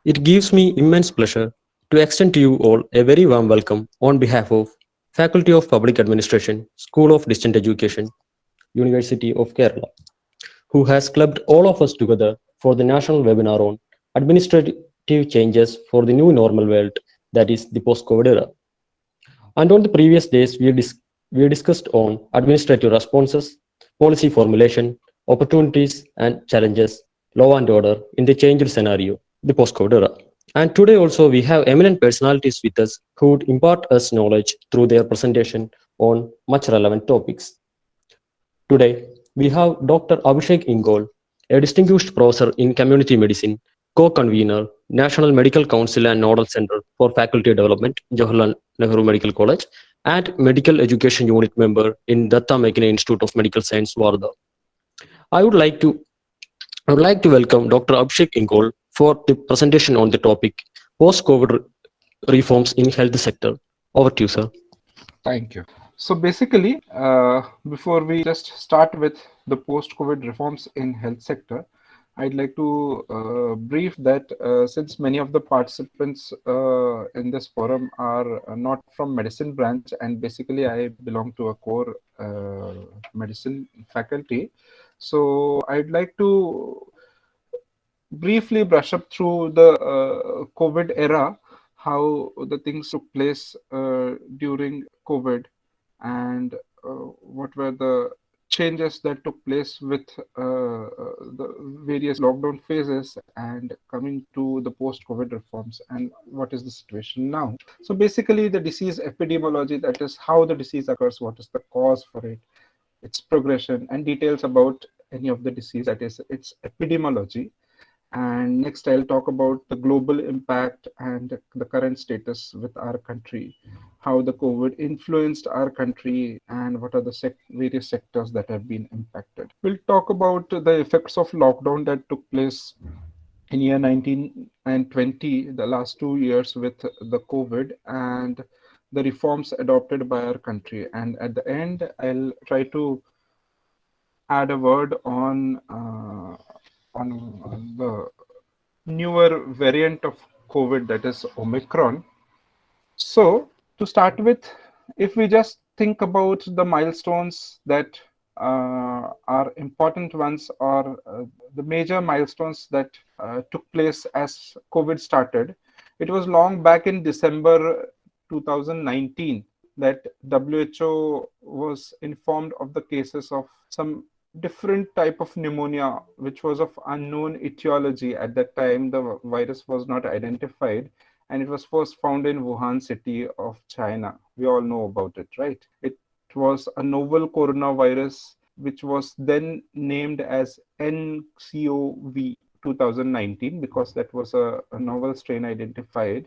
It gives me immense pleasure to extend to you all a very warm welcome on behalf of Faculty of Public Administration, School of Distant Education, University of Kerala, who has clubbed all of us together for the national webinar on administrative changes for the new normal world that is the post-COVID era. And on the previous days, we discussed on administrative responses, policy formulation, opportunities and challenges, law and order in the changed scenario, the post-COVID era. And today also we have eminent personalities with us who would impart us knowledge through their presentation on much relevant topics. Today, we have Dr. Abhishek Ingole, a distinguished professor in community medicine, co-convener, National Medical Council and Nodal Center for Faculty Development, Jawaharlal Nehru Medical College, and Medical Education Unit member in Datta Mekine Institute of Medical Science, Wardha. I would like to I would like to welcome Dr. Abhishek Ingole for the presentation on the topic post-COVID reforms in health sector. Over to you, sir. Thank you. So basically, before we just start with the post-COVID reforms in health sector, I'd like to brief that since many of the participants in this forum are not from medicine branch, and basically I belong to a core medicine faculty, so I'd like to briefly brush up through the COVID era, how the things took place during COVID, and what were the changes that took place with the various lockdown phases and coming to the post-COVID reforms, and what is the situation now. So basically the disease epidemiology, that is how the disease occurs, what is the cause for it, its progression, and details about any of the disease, that is its epidemiology. And next, I'll talk about the global impact and the current status with our country, how the COVID influenced our country, and what are the various sectors that have been impacted. We'll talk about the effects of lockdown that took place in year 19 and 20, the last 2 years with the COVID, and the reforms adopted by our country. And at the end, I'll try to add a word on the newer variant of COVID, that is Omicron. So, to start with, if we just think about the milestones that are important ones, or the major milestones that took place as COVID started, it was long back in December 2019 that WHO was informed of the cases of some different type of pneumonia which was of unknown etiology. At that time the virus was not identified, and it was first found in Wuhan city of China. We all know about it, right? It was a novel coronavirus which was then named as NCOV 2019 because that was a novel strain identified.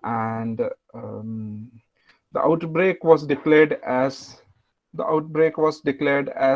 And the outbreak was declared as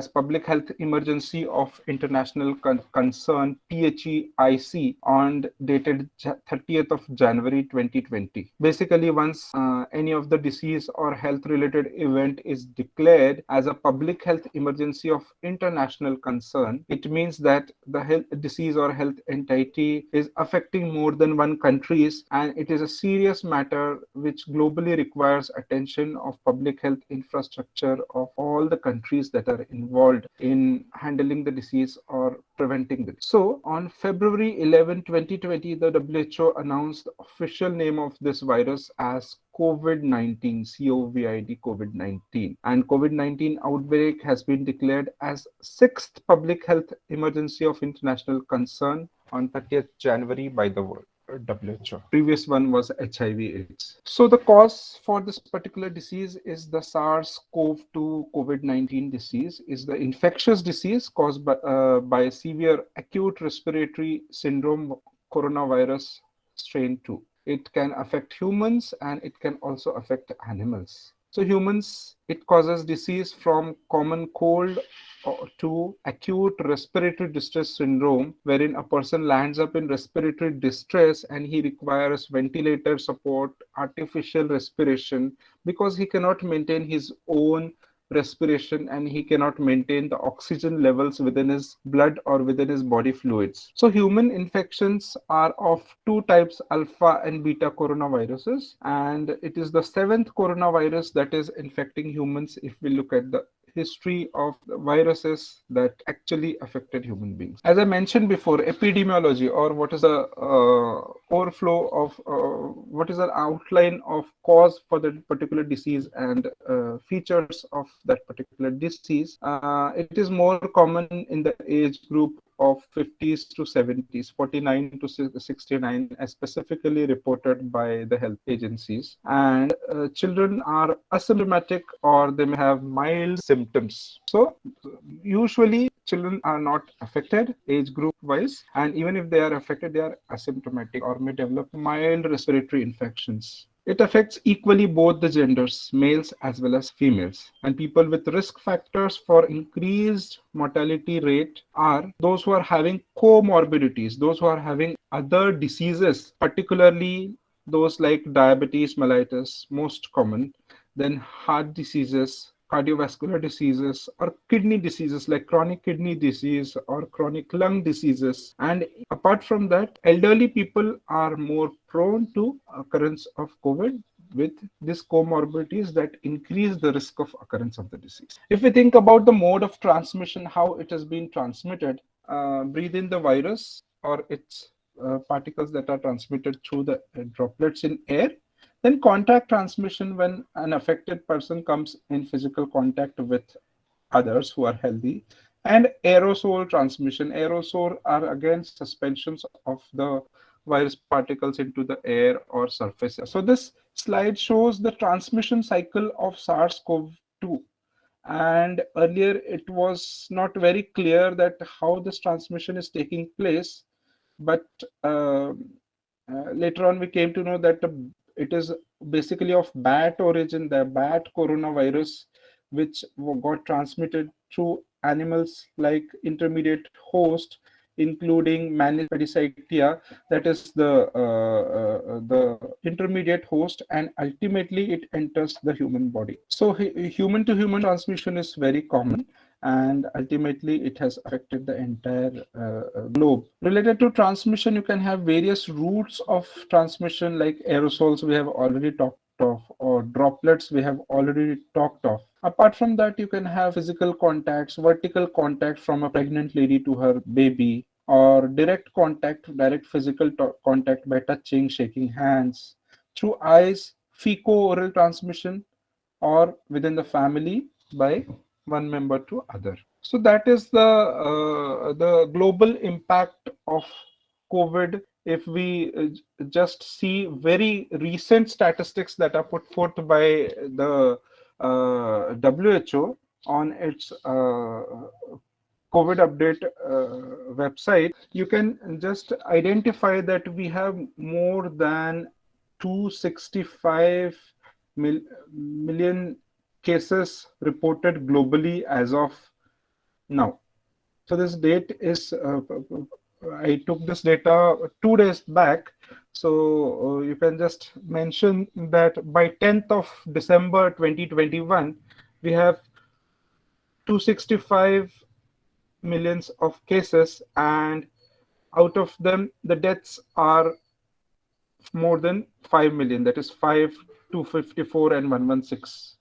public health emergency of international concern, PHEIC, on dated 30th of January 2020. Basically, once any of the disease or health related event is declared as a public health emergency of international concern, it means that the health disease or health entity is affecting more than one countries, and it is a serious matter which globally requires attention of public health infrastructure of all the countries that are involved in handling the disease or preventing it. So on February 11, 2020, the WHO announced the official name of this virus as COVID-19, COVID, COVID-19. And COVID-19 outbreak has been declared as sixth public health emergency of international concern on 30th January by the world. WHO. Previous one was HIV/AIDS. So the cause for this particular disease is the SARS-CoV-2 COVID-19 disease, is the infectious disease caused by severe acute respiratory syndrome coronavirus strain 2. It can affect humans and it can also affect animals. So humans, it causes disease from common cold to acute respiratory distress syndrome, wherein a person lands up in respiratory distress and he requires ventilator support, artificial respiration, because he cannot maintain his own respiration, and he cannot maintain the oxygen levels within his blood or within his body fluids. So human infections are of two types, alpha and beta coronaviruses, and it is the seventh coronavirus that is infecting humans if we look at the history of the viruses that actually affected human beings. As I mentioned before, epidemiology, or what is the overflow of what is the outline of cause for the particular disease and features of that particular disease, it is more common in the age group of 50s to 70s, 49 to 69, as specifically reported by the health agencies. And children are asymptomatic or they may have mild symptoms. So usually children are not affected age group wise, and even if they are affected, they are asymptomatic or may develop mild respiratory infections. It affects equally both the genders, males as well as females. And people with risk factors for increased mortality rate are those who are having comorbidities, those who are having other diseases, particularly those like diabetes mellitus, most common, then heart diseases, cardiovascular diseases, or kidney diseases like chronic kidney disease or chronic lung diseases. And apart from that, elderly people are more prone to occurrence of COVID with these comorbidities that increase the risk of occurrence of the disease. If we think about the mode of transmission, how it has been transmitted, breathe in the virus or its particles that are transmitted through the droplets in air. Then contact transmission, when an affected person comes in physical contact with others who are healthy. And aerosol transmission. Aerosol are again suspensions of the virus particles into the air or surface. So this slide shows the transmission cycle of SARS-CoV-2. And earlier it was not very clear that how this transmission is taking place, but later on we came to know that it is basically of bat origin, the bat coronavirus, which got transmitted through animals like intermediate host, including Manis pedicectia, that is the intermediate host, and ultimately it enters the human body. So human to human transmission is very common, and ultimately it has affected the entire globe. Related to transmission, you can have various routes of transmission like aerosols we have already talked of, or droplets we have already talked of. Apart from that, you can have physical contacts, vertical contact from a pregnant lady to her baby, or direct contact, direct physical contact by touching, shaking hands, through eyes, fecal-oral transmission, or within the family by one member to other. So that is the global impact of COVID. If we just see very recent statistics that are put forth by the WHO on its COVID update website, you can just identify that we have more than 265 million cases reported globally as of now. So this date is, I took this data 2 days back. So you can just mention that by 10th of December 2021, we have 265 millions of cases, and out of them, the deaths are more than 5 million, that is 5, 254, and 116.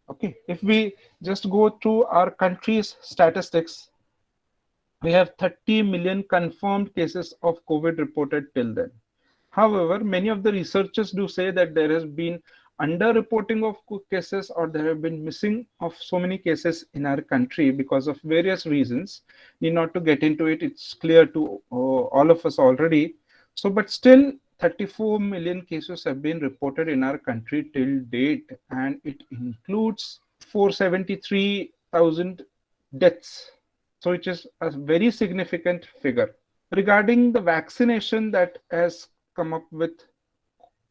Okay, if we just go through our country's statistics, we have 30 million confirmed cases of COVID reported till then. However, many of the researchers do say that there has been underreporting of cases, or there have been missing of so many cases in our country because of various reasons. Need not to get into it, it's clear to all of us already. So, but still 34 million cases have been reported in our country till date, and it includes 473,000 deaths. So it is a very significant figure. Regarding the vaccination that has come up with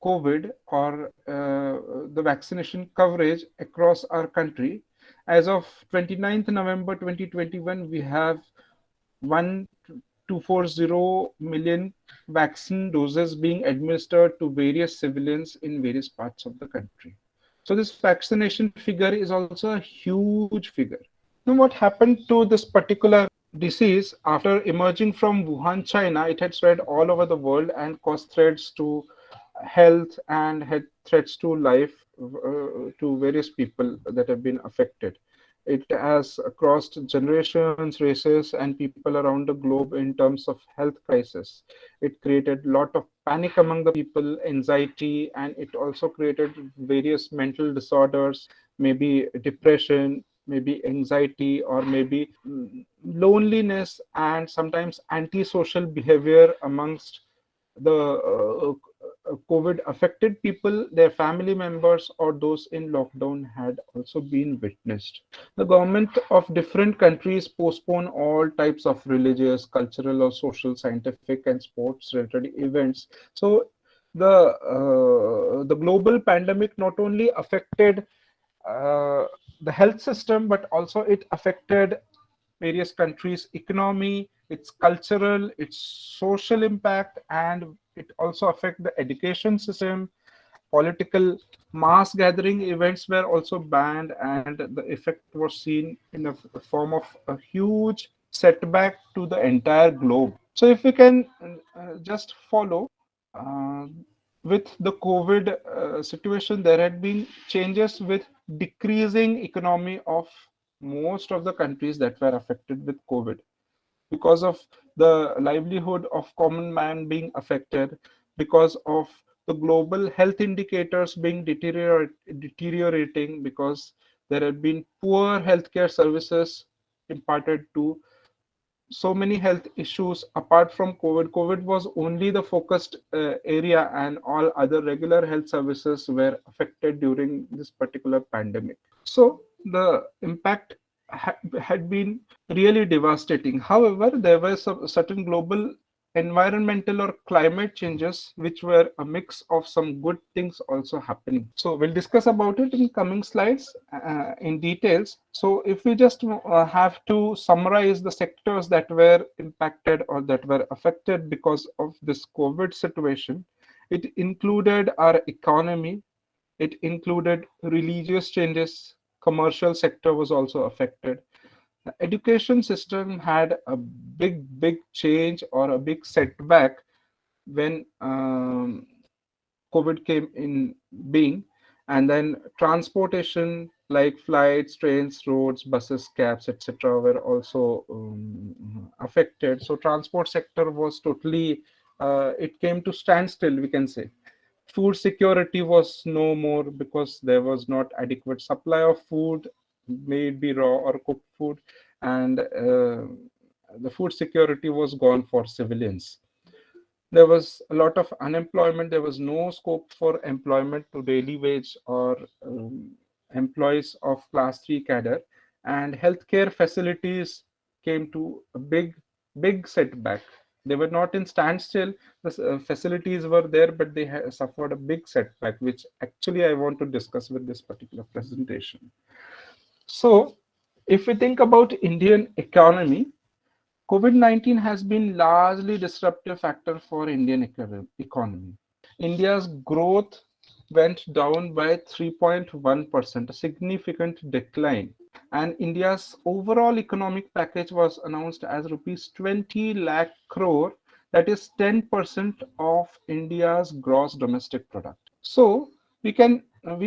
COVID, or the vaccination coverage across our country, as of 29th November 2021, we have 1,240 million vaccine doses being administered to various civilians in various parts of the country. So this vaccination figure is also a huge figure. Now, what happened to this particular disease after emerging from Wuhan, China? It had spread all over the world and caused threats to health and had threats to life to various people that have been affected. It has crossed generations, races, and people around the globe in terms of health crisis. It created a lot of panic among the people, anxiety, and it also created various mental disorders, maybe depression, maybe anxiety, or maybe loneliness, and sometimes antisocial behavior amongst the COVID affected people, their family members, or those in lockdown had also been witnessed. The government of different countries postpone all types of religious, cultural, or social, scientific, and sports related events. So the global pandemic not only affected uh, the health system, but also it affected various countries' economy, its cultural, its social impact, and it also affect the education system. Political mass gathering events were also banned, and the effect was seen in a form of a huge setback to the entire globe. So, if we can just follow uh, with the COVID situation, there had been changes with decreasing economy of most of the countries that were affected with COVID because of the livelihood of common man being affected, because of the global health indicators being deteriorating, because there have been poor healthcare services imparted to so many health issues apart from COVID. COVID was only the focused area, and all other regular health services were affected during this particular pandemic. So the impact had been really devastating. However, there were some certain global environmental or climate changes which were a mix of some good things also happening. So we'll discuss about it in coming slides in details. So if we just have to summarize the sectors that were impacted or that were affected because of this COVID situation, it included our economy, it included religious changes, commercial sector was also affected. The education system had a big change or a big setback when COVID came in being. And then transportation like flights, trains, roads, buses, cabs, etc., were also affected. So transport sector was totally it came to standstill, we can say. Food security was no more because there was not adequate supply of food, may it be raw or cooked food, and the food security was gone for civilians. There was a lot of unemployment. There was no scope for employment to daily wage or employees of class 3 cadre, and healthcare facilities came to a big setback. They were not in standstill. The facilities were there, but they suffered a big setback, which actually I want to discuss with this particular presentation. So if we think about Indian economy, COVID-19 has been largely disruptive factor for Indian economy. India's growth went down by 3.1%, a significant decline. And India's overall economic package was announced as rupees 20 lakh crore, that is 10% of India's gross domestic product. So we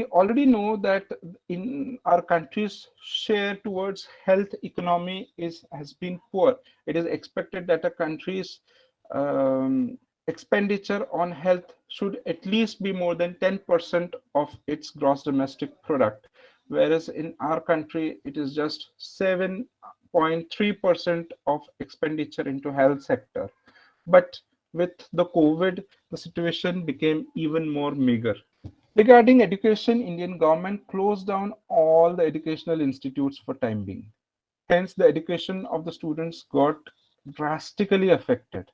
already know that in our country's share towards health economy is has been poor. It is expected that a country's um, expenditure on health should at least be more than 10% of its gross domestic product, whereas in our country it is just 7.3% of expenditure into health sector. But with the COVID, the situation became even more meager. Regarding education, Indian government closed down all the educational institutes for time being. Hence, the education of the students got drastically affected.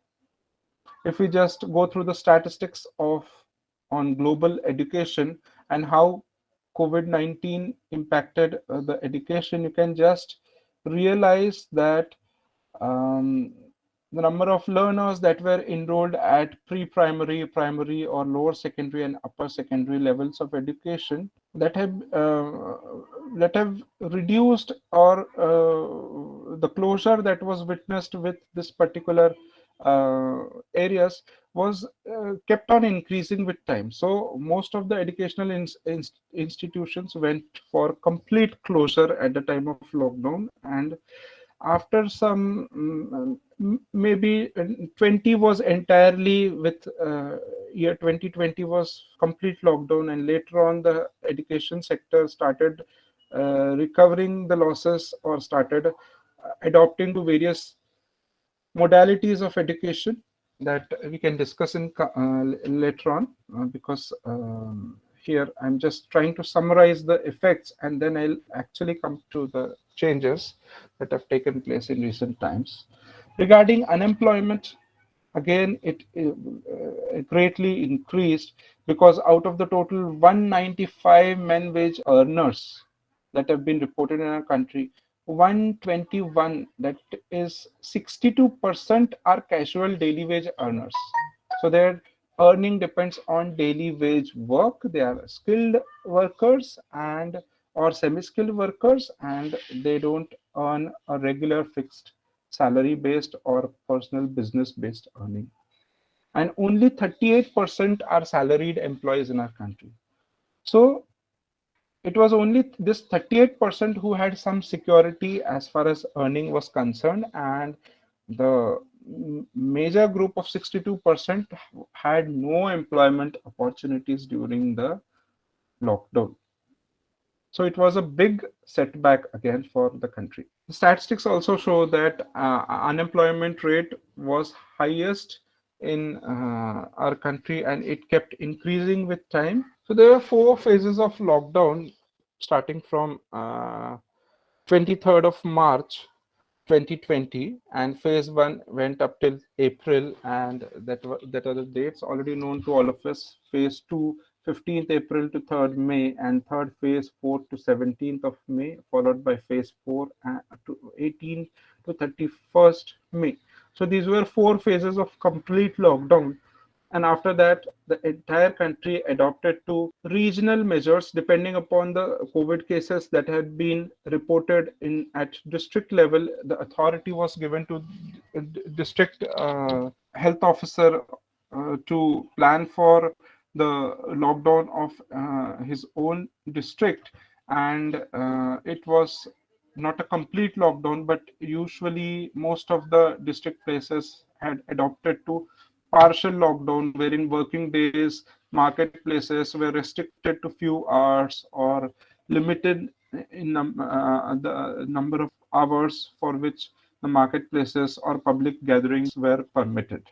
If we just go through the statistics of on global education and how COVID-19 impacted the education, you can just realize that um, the number of learners that were enrolled at pre-primary, primary, or lower secondary and upper secondary levels of education that have reduced, or the closure that was witnessed with this particular uh, areas was kept on increasing with time. So most of the educational institutions went for complete closure at the time of lockdown, and after some maybe 20 was entirely with year 2020 was complete lockdown, and later on the education sector started recovering the losses, or started adopting to various modalities of education that we can discuss in later on, because here I'm just trying to summarize the effects, and then I'll actually come to the changes that have taken place in recent times. Regarding unemployment, again it greatly increased, because out of the total 195 men wage earners that have been reported in our country, 121, that is 62%, are casual daily wage earners. So their earning depends on daily wage work. They are skilled workers and or semi-skilled workers, and they don't earn a regular fixed salary based or personal business based earning. And only 38% are salaried employees in our country. So it was only this 38% who had some security as far as earning was concerned, and the major group of 62% had no employment opportunities during the lockdown. So it was a big setback again for the country. The statistics also show that unemployment rate was highest in our country, and it kept increasing with time. So there were four phases of lockdown, starting from 23rd of March 2020, and phase one went up till April, and that are the dates already known to all of us. Phase two, 15th April to 3rd May, and third phase 4th to 17th of May, followed by phase four to 18th to 31st May. So these were four phases of complete lockdown, and after that the entire country adopted to regional measures depending upon the COVID cases that had been reported in at district level. The authority was given to district health officer to plan for the lockdown of his own district, and it was not a complete lockdown, but usually most of the district places had adopted to partial lockdown, wherein working days, marketplaces were restricted to few hours, or limited in the number of hours for which the marketplaces or public gatherings were permitted.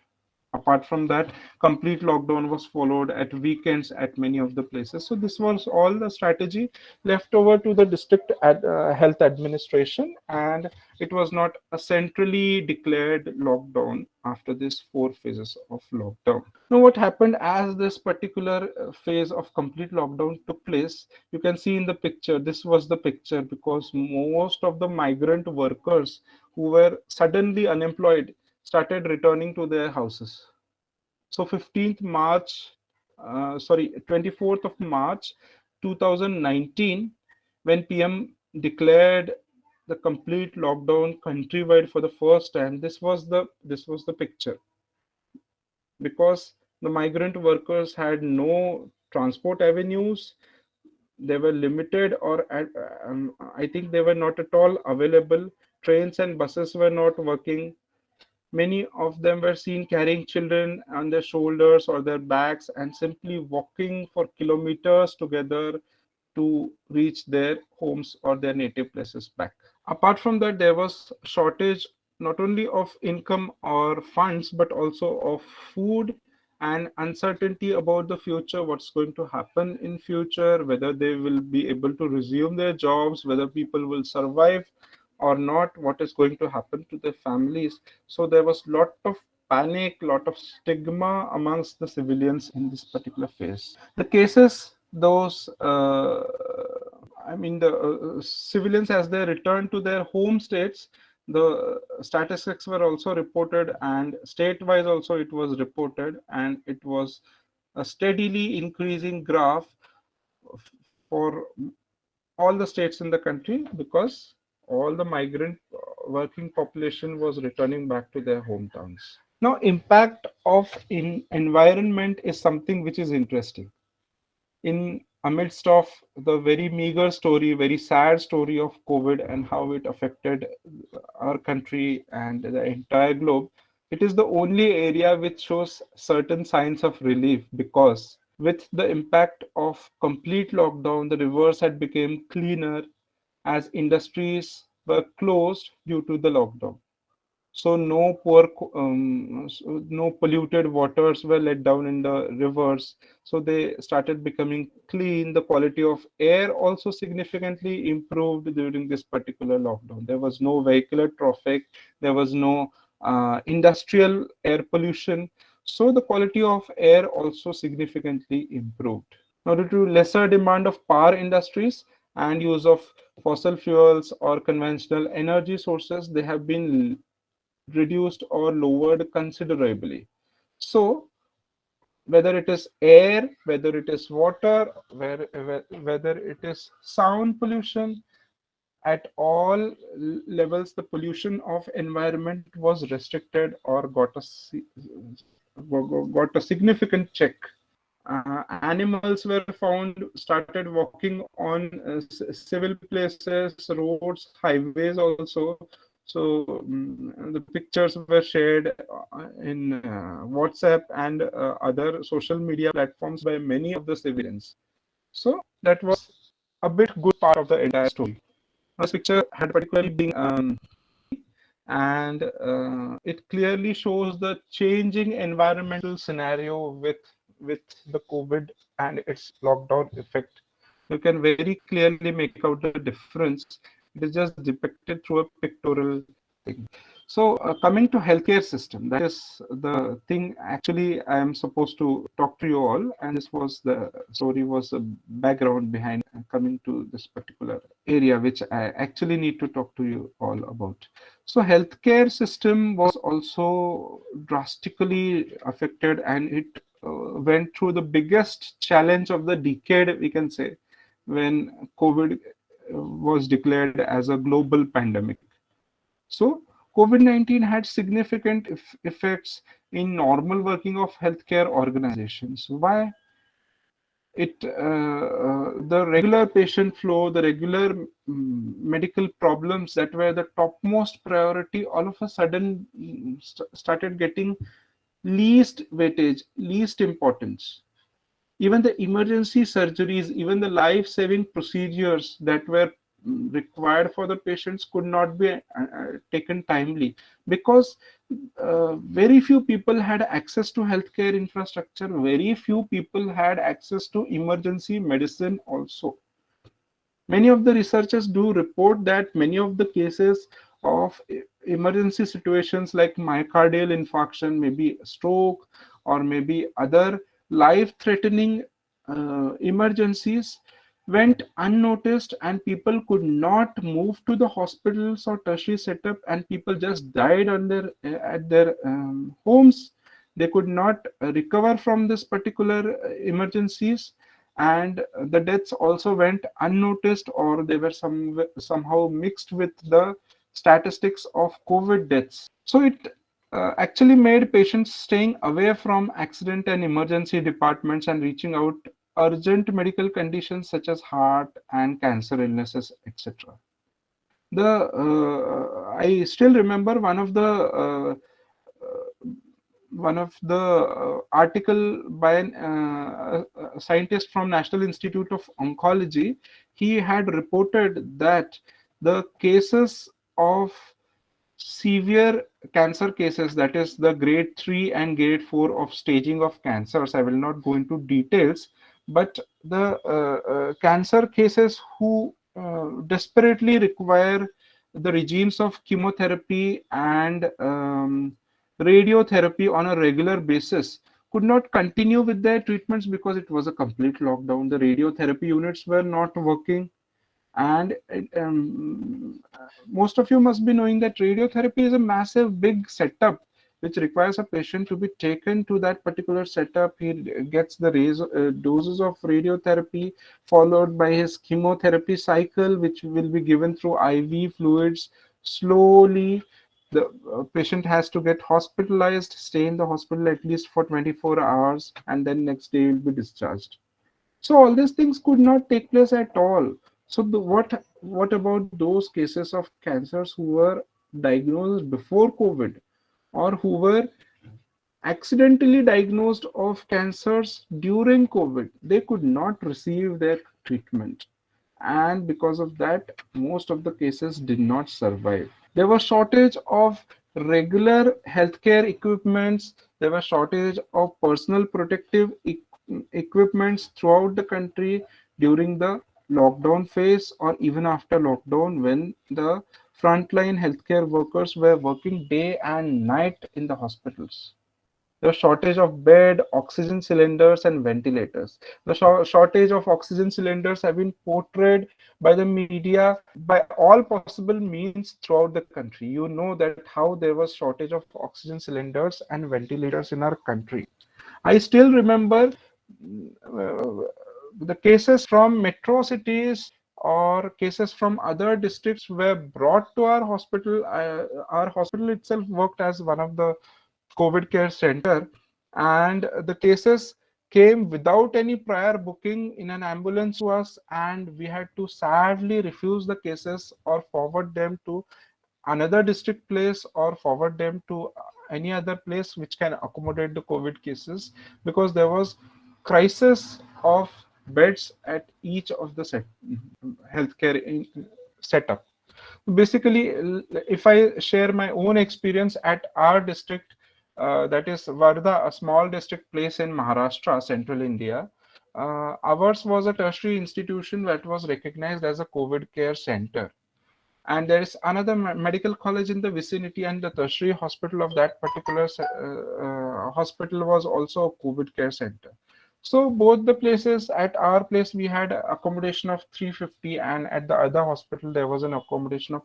Apart from that, complete lockdown was followed at weekends at many of the places. So this was all the strategy left over to the district health administration, and it was not a centrally declared lockdown after these four phases of lockdown. Now, what happened as this particular phase of complete lockdown took place, you can see in the picture. This was the picture, because most of the migrant workers who were suddenly unemployed started returning to their houses. So 15th March, 24th of March 2019, when PM declared the complete lockdown countrywide for the first time, this was the picture, because the migrant workers had no transport avenues. They were limited, or I think they were not at all available. Trains and buses were not working. Many of them were seen carrying children on their shoulders or their backs, and simply walking for kilometers together to reach their homes or their native places back. Apart from that, there was shortage not only of income or funds, but also of food, and uncertainty about the future, what's going to happen in future, whether they will be able to resume their jobs, whether people will survive or not, what is going to happen to their families. So there was lot of panic, lot of stigma amongst the civilians in this particular phase. The cases, those I mean the civilians, as they returned to their home states, The statistics were also reported, and state-wise also it was reported, and it was a steadily increasing graph for all the states in the country, because all the migrant working population was returning back to their hometowns. Now, impact of environment is something which is interesting. In amidst of the very meager story, very sad story of COVID and how it affected our country and the entire globe, it is the only area which shows certain signs of relief, because with the impact of complete lockdown, the rivers had become cleaner as industries were closed due to the lockdown. So no polluted waters were let down in the rivers. So they started becoming clean. The quality of air also significantly improved during this particular lockdown. There was no vehicular traffic. There was no industrial air pollution. So the quality of air also significantly improved. Now, due to lesser demand of power industries and use of fossil fuels or conventional energy sources, they have been reduced or lowered considerably. So, whether it is air, whether it is water, whether it is sound pollution, at all levels, the pollution of environment was restricted or got a significant check. Animals were found started walking on civil places, roads, highways also. So the pictures were shared in WhatsApp and other social media platforms by many of the civilians. So that was a bit good part of the entire story. Now, this picture had particularly being and it clearly shows the changing environmental scenario with the COVID and its lockdown effect. You can very clearly make out the difference. It is just depicted through a pictorial thing. So coming to healthcare system, that is the thing actually I am supposed to talk to you all, and this was the story, was a background behind coming to this particular area which I actually need to talk to you all about. So healthcare system was also drastically affected, and it went through the biggest challenge of the decade, we can say, when COVID was declared as a global pandemic. So COVID-19 had significant effects in normal working of healthcare organizations. Why? The regular patient flow, the regular medical problems that were the topmost priority, all of a sudden started getting least weightage, least importance. Even the emergency surgeries, even the life-saving procedures that were required for the patients could not be taken timely, because very few people had access to healthcare infrastructure, very few people had access to emergency medicine also. Many of the researchers do report that many of the cases of emergency situations like myocardial infarction, maybe stroke, or maybe other life threatening emergencies went unnoticed, and people could not move to the hospitals or tertiary setup, and people just died on their at their homes. They could not recover from this particular emergencies, and the deaths also went unnoticed, or they were somehow mixed with the statistics of COVID deaths. So it actually made patients staying away from accident and emergency departments and reaching out urgent medical conditions such as heart and cancer illnesses, etc. The I still remember one of the article by a scientist from National Institute of Oncology. He had reported that the cases of severe cancer cases, that is the grade 3 and grade 4 of staging of cancers, I will not go into details, but the cancer cases who desperately require the regimes of chemotherapy and radiotherapy on a regular basis could not continue with their treatments because it was a complete lockdown. The radiotherapy units were not working. And most of you must be knowing that radiotherapy is a massive, big setup which requires a patient to be taken to that particular setup. He gets the doses of radiotherapy followed by his chemotherapy cycle, which will be given through IV fluids slowly. The patient has to get hospitalized, stay in the hospital at least for 24 hours, and then next day will be discharged. So all these things could not take place at all. So what about those cases of cancers who were diagnosed before COVID, or who were accidentally diagnosed of cancers during COVID? They could not receive their treatment, and because of that, most of the cases did not survive. There was shortage of regular healthcare equipments. There was shortage of personal protective equipments throughout the country during the lockdown phase, or even after lockdown, when the frontline healthcare workers were working day and night in the hospitals. The shortage of bed, oxygen cylinders, and ventilators. The shortage of oxygen cylinders have been portrayed by the media by all possible means throughout the country. You know that how there was shortage of oxygen cylinders and ventilators in our country. I still remember the cases from metro cities or cases from other districts were brought to our hospital. Our hospital itself worked as one of the COVID care center, and the cases came without any prior booking in an ambulance to us, and we had to sadly refuse the cases or forward them to another district place or forward them to any other place which can accommodate the COVID cases, because there was crisis of beds at each of the healthcare setup. Basically, if I share my own experience at our district, that is Wardha, a small district place in Maharashtra, central India. Ours was a tertiary institution that was recognized as a COVID care center, and there is another medical college in the vicinity, and the tertiary hospital of that particular hospital was also a COVID care center. So both the places, at our place we had accommodation of 350, and at the other hospital there was an accommodation of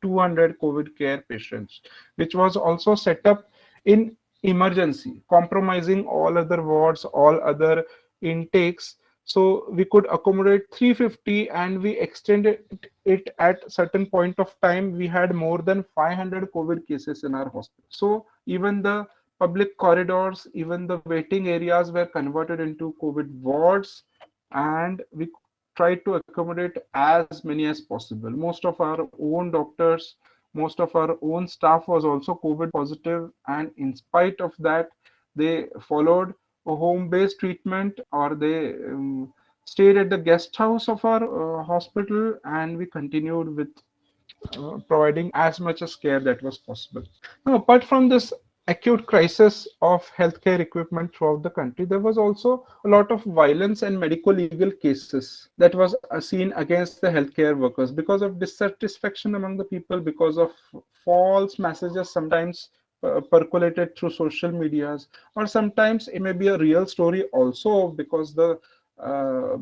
200 COVID care patients, which was also set up in emergency, compromising all other wards, all other intakes. So we could accommodate 350, and we extended it at certain point of time. We had more than 500 COVID cases in our hospital. So even the public corridors, even the waiting areas were converted into COVID wards, and we tried to accommodate as many as possible. Most of our own doctors, most of our own staff was also COVID positive, and in spite of that, they followed a home-based treatment, or they stayed at the guest house of our hospital, and we continued with providing as much as care that was possible. Now, apart from this acute crisis of healthcare equipment throughout the country, there was also a lot of violence and medical legal cases that was seen against the healthcare workers because of dissatisfaction among the people, because of false messages sometimes percolated through social medias, or sometimes it may be a real story also, uh,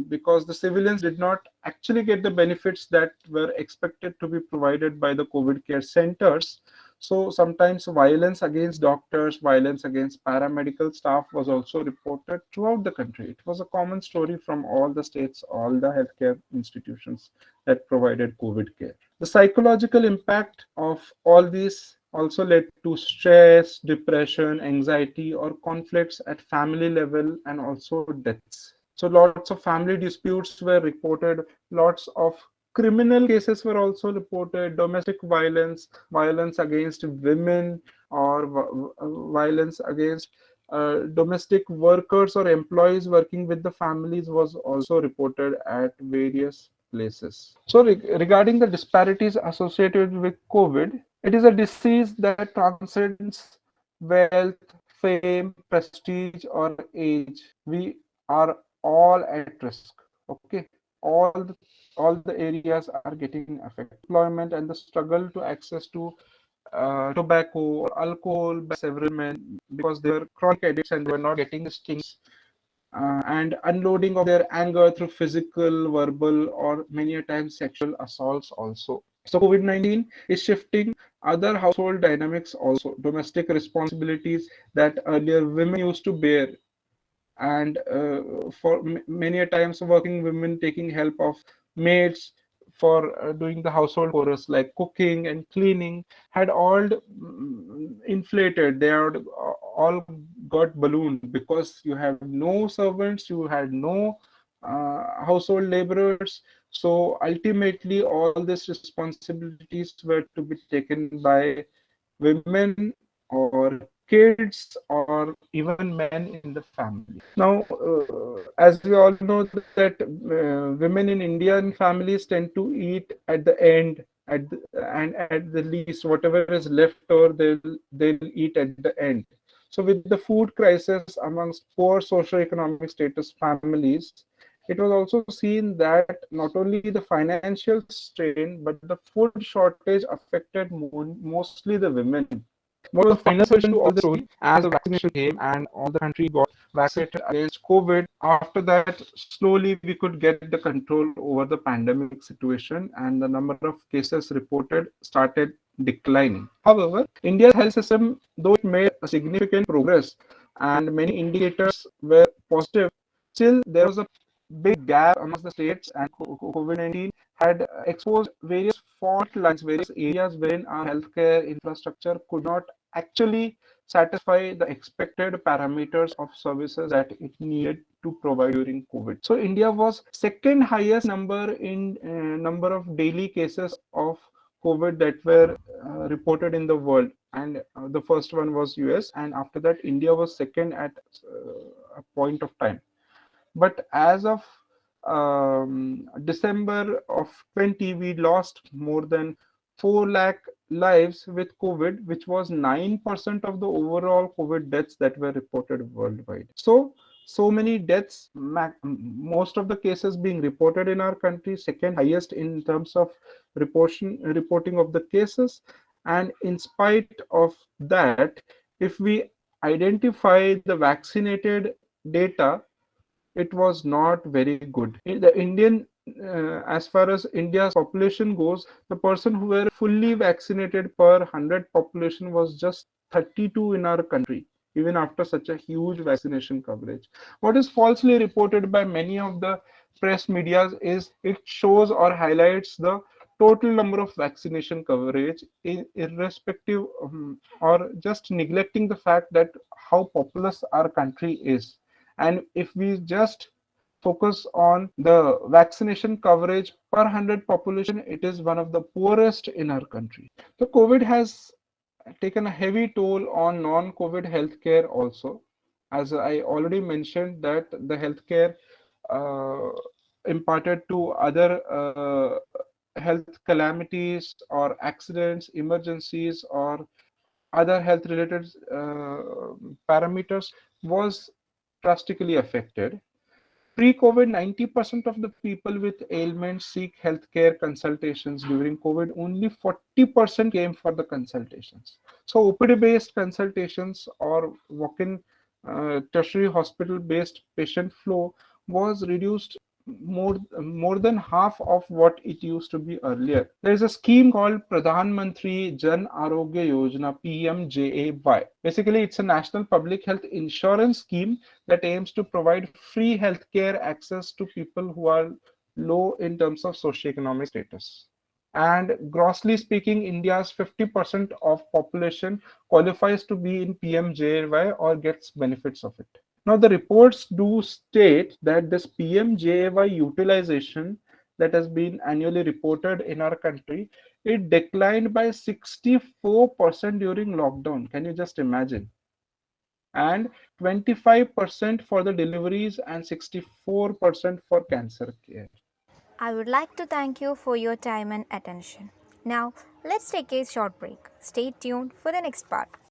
because the civilians did not actually get the benefits that were expected to be provided by the COVID care centers. So sometimes violence against doctors, violence against paramedical staff was also reported throughout the country. It was a common story from all the states, all the healthcare institutions that provided COVID care. The psychological impact of all these also led to stress, depression, anxiety, or conflicts at family level, and also deaths. So lots of family disputes were reported, lots of criminal cases were also reported, domestic violence, violence against women, or violence against domestic workers or employees working with the families was also reported at various places. So regarding the disparities associated with COVID, it is a disease that transcends wealth, fame, prestige, or age. We are all at risk. Okay, all the areas are getting affected. Employment and the struggle to access to tobacco or alcohol by several men because they were chronic addicts and they were not getting these things and unloading of their anger through physical, verbal, or many a times sexual assaults also. So COVID-19 is shifting other household dynamics also, domestic responsibilities that earlier women used to bear, and for many a times working women taking help of maids for doing the household chores like cooking and cleaning had all inflated. They are all got ballooned because you have no servants, you had no household laborers. So ultimately all these responsibilities were to be taken by women or kids or even men in the family. Now, as we all know that women in Indian families tend to eat at the end, and at the least, whatever is left over, they'll eat at the end. So with the food crisis amongst poor socioeconomic status families, it was also seen that not only the financial strain, but the food shortage affected mostly the women. What was the final solution to all this story? As the vaccination came and all the country got vaccinated against COVID, after that, slowly we could get the control over the pandemic situation and the number of cases reported started declining. However, India's health system, though it made a significant progress and many indicators were positive, still there was a big gap amongst the states, and COVID-19 had exposed various fault lines, various areas wherein our healthcare infrastructure could not actually satisfy the expected parameters of services that it needed to provide during COVID. So India was second highest number in number of daily cases of COVID that were reported in the world, and the first one was US, and after that India was second at a point of time. But as of December of 20, we lost more than 4 lakh lives with COVID, which was 9% of the overall COVID deaths that were reported worldwide. So many deaths, most of the cases being reported in our country, second highest in terms of reporting of the cases. And in spite of that, if we identify the vaccinated data, it was not very good. In the Indian, as far as India's population goes, the person who were fully vaccinated per 100 population was just 32 in our country, even after such a huge vaccination coverage. What is falsely reported by many of the press medias is it shows or highlights the total number of vaccination coverage, irrespective or just neglecting the fact that how populous our country is. And if we just focus on the vaccination coverage per 100 population, it is one of the poorest in our country. So COVID has taken a heavy toll on non-COVID healthcare also. As I already mentioned that the healthcare uh, imparted to other health calamities or accidents, emergencies, or other health related parameters was drastically affected. Pre-COVID, 90% of the people with ailments seek healthcare consultations. During COVID, only 40% came for the consultations. So OPD-based consultations or walk-in tertiary hospital-based patient flow was reduced more than half of what it used to be earlier. There is a scheme called Pradhan Mantri Jan Arogya Yojana (PMJAY). Basically, it's a national public health insurance scheme that aims to provide free healthcare access to people who are low in terms of socioeconomic status. And grossly speaking, India's 50% of population qualifies to be in PMJAY or gets benefits of it. Now, the reports do state that this PMJAY utilization that has been annually reported in our country, it declined by 64% during lockdown. Can you just imagine? And 25% for the deliveries and 64% for cancer care. I would like to thank you for your time and attention. Now, let's take a short break. Stay tuned for the next part.